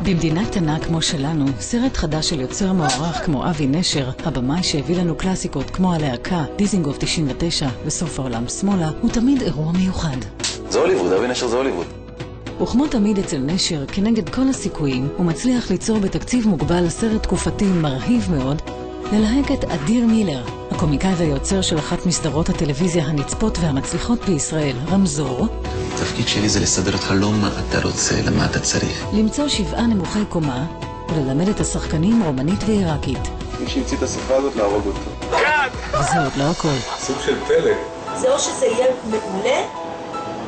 במדינה קטנה כמו שלנו, סרט חדש של יוצר מוערך כמו אבי נשר, הבמאי שהביא לנו קלאסיקות כמו הלהקה, דיזינגוף 99 וסוף העולם שמאלה, הוא תמיד אירוע מיוחד. זה הוליווד, אבי נשר זה הוליווד. וכמו תמיד אצל נשר, כנגד כל הסיכויים, הוא מצליח ליצור בתקציב מוגבל סרט תקופתי מרהיב מאוד, ללהק את אדיר מילר, הקומיקאי והיוצר של אחת מסדרות הטלוויזיה הנצפות והמצליחות בישראל, רמזור. התפקיד שלי זה לסדר אותך לא מה אתה רוצה, למה אתה צריך. למצוא 7 נמוכי קומה, וללמד את השחקנים רומנית ועיראקית. מי שהמציא את השפה הזאת להרוג אותו. וזה עוד לא הכל. סוג של פלא. זה או שזה יהיה מעולה,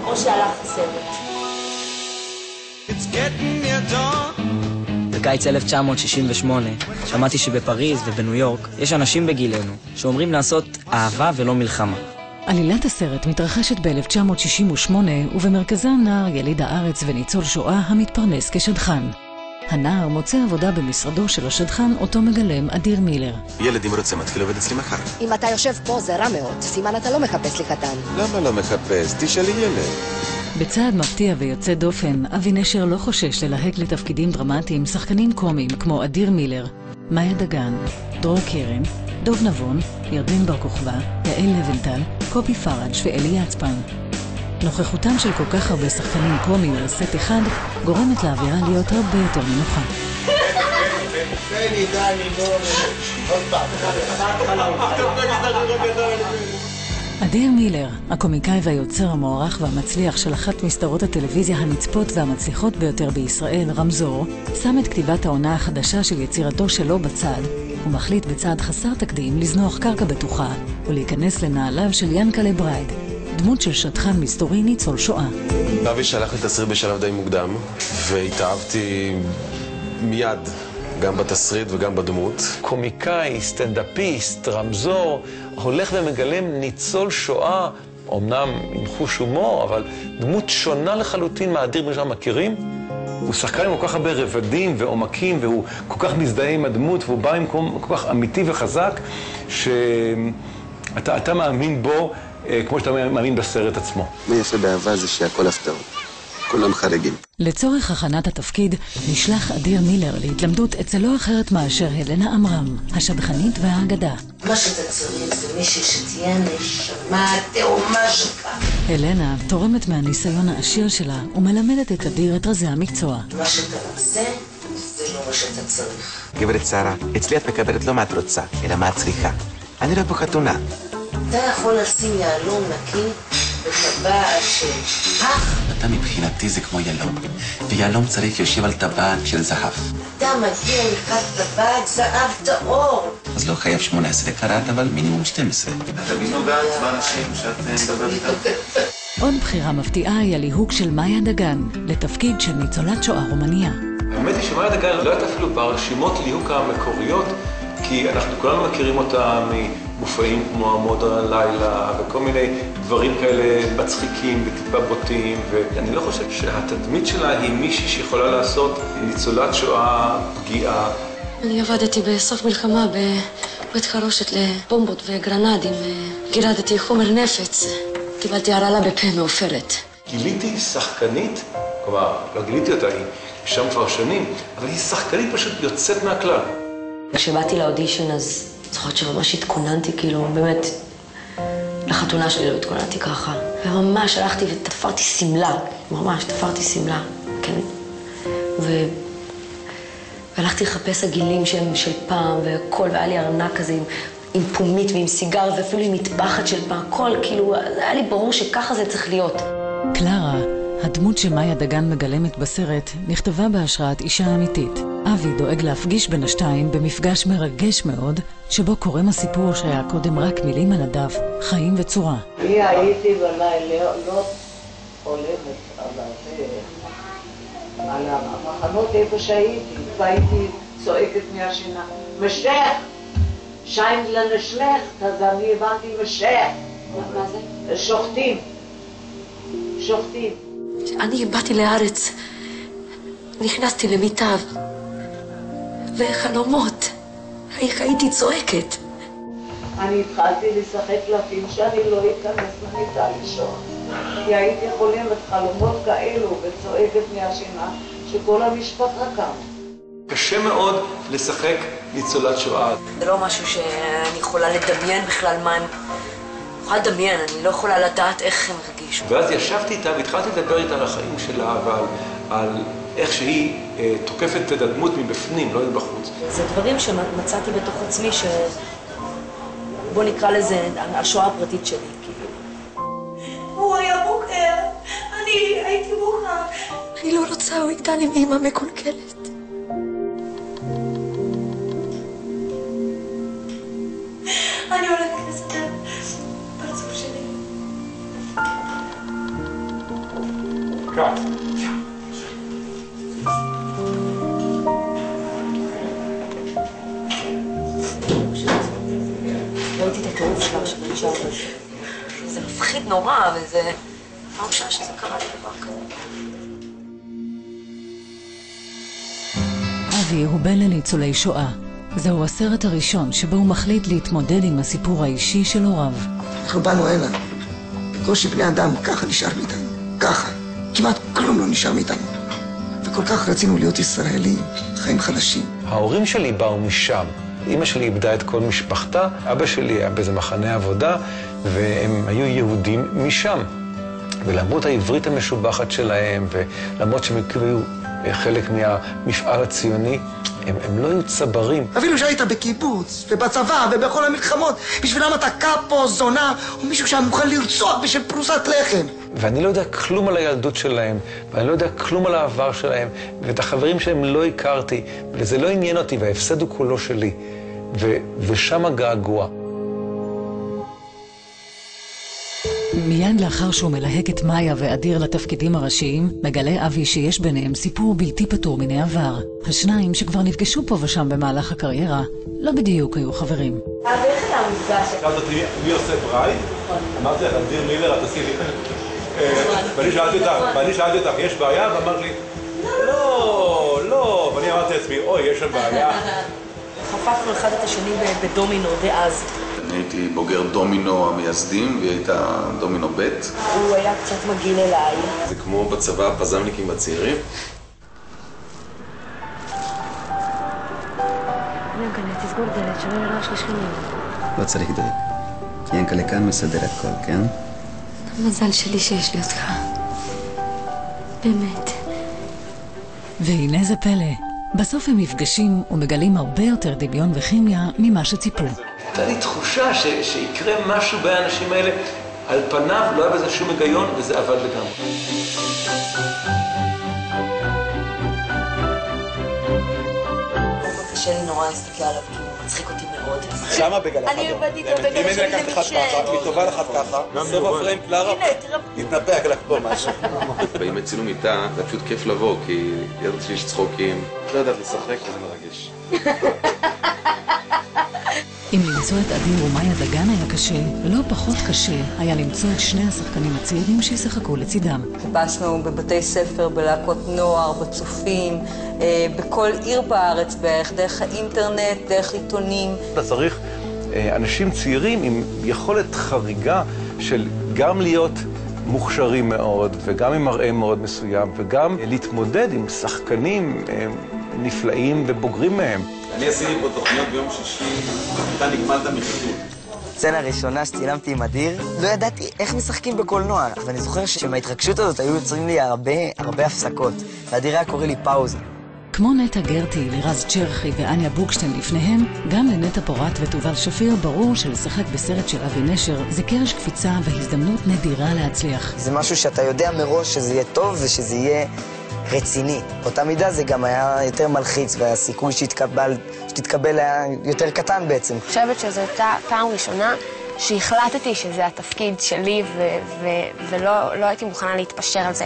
או שהלך הסרט. בקיץ 1968 שמעתי שבפריז ובניו יורק יש אנשים בגילנו שאומרים לעשות אהבה ולא מלחמה. עלילת הסרט מתרחשת ב-1968 ובמרכזה נער יליד הארץ וניצול שואה המתפרנס כשדכן. הנער מוצא עבודה במשרדו של השדכן אותו מגלם אדיר מילר. ילד אם רוצה מתחיל עובד אצלי מחר. אם אתה יושב פה זה רע מאוד, סימן אתה לא מחפש לי חתן. למה לא מחפש? תשאלי ילד. בצעד מפתיע ויוצא דופן, אבי נשר לא חושש ללהק לתפקידים דרמטיים שחקנים קומיים כמו אדיר מילר, מאיה דגן, דרור קרן, דוב נבון, ירדן בר כוכבא, יעל לבנטל, קופי פרג' ואלי יצפן. נוכחותם של כל כך הרבה שחקנים קומיים על סט אחד גורמת לאווירה להיות הרבה יותר מנוחה. אדיר מילר, הקומיקאי והיוצר המוערך והמצליח של אחת מסדרות הטלוויזיה הנצפות והמצליחות ביותר בישראל, רמזור, שם את כתיבת העונה החדשה של יצירתו שלו בצד, ומחליט בצעד חסר תקדים לזנוח קרקע בטוחה ולהיכנס לנעליו של ינקלה ברייד, דמות של שדכן מסתורי ניצול שואה. אבי שלח לי תסריט בשלב די מוקדם, והתאהבתי מיד, גם בתסריט וגם בדמות. קומיקאי, סטנדאפיסט, רמזור, הולך ומגלם ניצול שואה, אמנם עם חוש הומור, אבל דמות שונה לחלוטין מהאדיר מילר מכירים. הוא שחקן עם כל כך הרבה רבדים ועומקים, והוא כל כך מזדהה עם הדמות, והוא בא עם כל כך אמיתי וחזק, שאתה מאמין בו כמו שאתה מאמין בסרט עצמו. מה יפה באהבה זה שהכל הפתעות. כולם חריגים. לצורך הכנת התפקיד נשלח אדיר מילר להתלמדות אצל לא אחרת מאשר הלנה עמרם, השדכנית והאגדה. מה שאתה צריך זה מישהי שתהיה נשמה תאומה שלך. הלנה תורמת מהניסיון העשיר שלה ומלמדת את אדיר את רזי המקצוע. מה שאתה רוצה זה לא מה שאתה צריך. גברת שרה, אצלי את מקבלת לא מה את רוצה, אלא מה את צריכה. אני לא בחתונה. אתה יכול לשים יעלום נקי בטבעת של פח? אתה מבחינתי זה כמו ילום, ויעלום צריך יושב על טבעת של זהב. אתה מגיע לקראת טבעת זהב טהור. אז לא חייב 18 קראט, אבל מינימום 12. אתה נוגעת באנשים שאת מדברת איתם? עוד בחירה מפתיעה היא הליהוק של מאיה דגן לתפקיד של ניצולת שואה רומניה. האמת היא שמאיה דגן לא הייתה אפילו ברשימות ליהוק המקוריות, כי אנחנו כולנו מכירים אותה ממופעים כמו עמוד הלילה וכל מיני דברים כאלה מצחיקים וטיפה בוטים, ואני לא חושב שהתדמית שלה היא מישהי שיכולה לעשות ניצולת שואה פגיעה. אני עבדתי בסוף מלחמה בבית חרושת לבומבות וגרנדים, גירדתי חומר נפץ, קיבלתי הרעלה בפה מעופרת. גיליתי שחקנית, כלומר לא גיליתי אותה, היא שם כבר שנים, אבל היא שחקנית פשוט יוצאת מהכלל. כשבאתי לאודישן אז זוכרת שממש התכוננתי, כאילו באמת לחתונה שלי לא התכוננתי ככה. וממש הלכתי ותפרתי סמלה, ממש תפרתי סמלה, כן. והלכתי לחפש הגילים שהם של פעם והכל, והיה לי ארנק כזה עם פומית ועם סיגר ואפילו עם מטבחת של פעם, הכל, כאילו היה לי ברור שככה זה צריך להיות. קלרה, הדמות שמאיה דגן מגלמת בסרט, נכתבה בהשראת אישה אמיתית. אבי דואג להפגיש בין השתיים במפגש מרגש מאוד, שבו קורם הסיפור שהיה קודם רק מילים על הדף, חיים וצורה. אני הייתי בלילה, לא הולכת על המחנות איפה שהייתי, והייתי צועקת מהשינה, משך! שיין לנשלך, אז אני הבנתי משך. מה זה? שוחטים. שוחטים. אני באתי לארץ, נכנסתי למיטב, וחלומות, הייתי צועקת. אני התחלתי לשחק קלפים שאני לא אכנס למיטה לישון. כי הייתי חולמת חלומות כאלו וצועקת מהשינה שכל המשפחה קם. קשה מאוד לשחק ניצולת שואה. זה לא משהו שאני יכולה לדמיין בכלל מה הם... אני יכולה לדמיין, אני לא יכולה לדעת איך הם הרגישו. ואז ישבתי איתה והתחלתי לדבר איתה על החיים שלה ועל איך שהיא תוקפת את הדמות מבפנים, לא מבחוץ. זה דברים שמצאתי בתוך עצמי בוא נקרא לזה השואה הפרטית שלי. הוא היה בוקר, אני הייתי בוקר. אני לא רוצה, הוא יגדל עם אמא מקולקלת. אני הולכת לסדר פרצוף שלי. קאט. ראיתי את הטירוף שלה שנשאר בזה. זה מפחיד נורא, וזה... מה חושב שזה קרה לי דבר כזה? אבי הוא בן לניצולי שואה. זהו הסרט הראשון שבו הוא מחליט להתמודד עם הסיפור האישי של הוריו. אנחנו באנו הנה, בקושי בני אדם, ככה נשאר מאיתנו, ככה. כמעט כלום לא נשאר מאיתנו. וכל כך רצינו להיות ישראלים, חיים חדשים. ההורים שלי באו משם. אמא שלי איבדה את כל משפחתה, אבא שלי היה באיזה מחנה עבודה, והם היו יהודים משם. ולמרות העברית המשובחת שלהם, ולמרות שהם היו חלק מהמפעל הציוני, הם לא היו צברים. אפילו שהיית בקיבוץ, ובצבא, ובכל המלחמות, בשבילם אתה קאפו, זונה, או מישהו שהיה מוכן לרצוח בשביל פרוסת לחם. ואני לא יודע כלום על הילדות שלהם, ואני לא יודע כלום על העבר שלהם, ואת החברים שלהם לא הכרתי, וזה לא עניין אותי, וההפסד הוא כולו שלי. ושם הגעגוע. מיד לאחר שהוא מלהק את מאיה ואדיר לתפקידים הראשיים, מגלה אבי שיש ביניהם סיפור בלתי פתור מן העבר. השניים שכבר נפגשו פה ושם במהלך הקריירה, לא בדיוק היו חברים. איך היה המפגש? שאלת אותי מי עושה ברייד? אמרתי לך, אדיר מילר, את עשי לי. ואני שאלתי אותך, יש בעיה? ואמרת לי, לא. ואני אמרתי לעצמי, אוי, יש שם בעיה. חפפנו אחד את השני בדומינו דאז. אני הייתי בוגר דומינו המייסדים, והיא הייתה דומינו ב'. הוא היה קצת מגיל אליי. זה כמו בצבא הפזמניקים הצעירים. ינקלה, תסגור דלת, שלא לרעש לשכנים. לא צריך דלת. ינקלה כאן מסדר הכל, כן? המזל שלי שיש לי אותך. באמת. והנה זה פלא. בסוף הם נפגשים ומגלים הרבה יותר דמיון וכימיה ממה שציפו. הייתה לי תחושה שיקרה משהו בין האנשים האלה. על פניו לא היה בזה שום היגיון, וזה עבד לגמרי. קשה לי נורא להסתכל עליו, כי הוא מצחיק אותי מאוד. שמה בגלל אחד? אני עובדתי איתו בגלל אם אני לקחת אחד ככה, היא טובה לך ככה, סוף הפריים קלרה, תתנפח לך פה משהו. בימי צילום איתה, זה פשוט כיף לבוא, כי ידעתי שיש צחוקים. לא יודעת לשחק, וזה מרגש. אם למצוא את אדיר ומאיה דגן היה קשה, לא פחות קשה היה למצוא את שני השחקנים הצעירים שישחקו לצידם. חיפשנו בבתי ספר, בלהקות נוער, בצופים, בכל עיר בארץ בערך, דרך האינטרנט, דרך עיתונים. אתה צריך אנשים צעירים עם יכולת חריגה של גם להיות מוכשרים מאוד, וגם עם מראה מאוד מסוים, וגם להתמודד עם שחקנים נפלאים ובוגרים מהם. אני עשיתי פה תוכניות ביום שישי, אתה נגמלת מחיתות. סצנה ראשונה שצילמתי עם אדיר, לא ידעתי איך משחקים בקולנוע, ואני זוכר שמההתרגשות הזאת היו יוצרים לי הרבה הפסקות, ואדיר היה קורא לי פאוזה. כמו נטע גרטי, לירז צ'רחי ואניה בוקשטיין לפניהם, גם לנטע פורט ותובל שפיר ברור שלשחק בסרט של אבי נשר זה קרש קפיצה והזדמנות נדירה להצליח. זה משהו שאתה יודע מראש שזה יהיה טוב ושזה יהיה רציני. באותה מידה זה גם היה יותר מלחיץ, והסיכוי שתתקבל היה יותר קטן בעצם. אני חושבת שזו הייתה פעם ראשונה שהחלטתי שזה התפקיד שלי ולא הייתי מוכנה להתפשר על זה.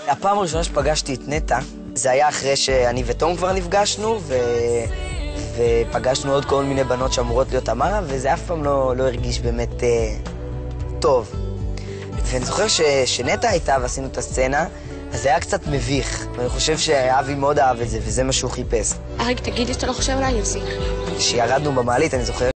הפעם הראשונה שפגשתי את נטע, זה היה אחרי שאני ותום כבר נפגשנו, ופגשנו עוד כל מיני בנות שאמורות להיות אמרה, וזה אף פעם לא הרגיש באמת טוב. ואני זוכר שנטע הייתה ועשינו את הסצנה, אז זה היה קצת מביך, ואני חושב שאבי מאוד אהב את זה, וזה מה שהוא חיפש. אריק, תגיד שאתה לא חושב עליי, יוסי. כשירדנו במעלית, אני זוכר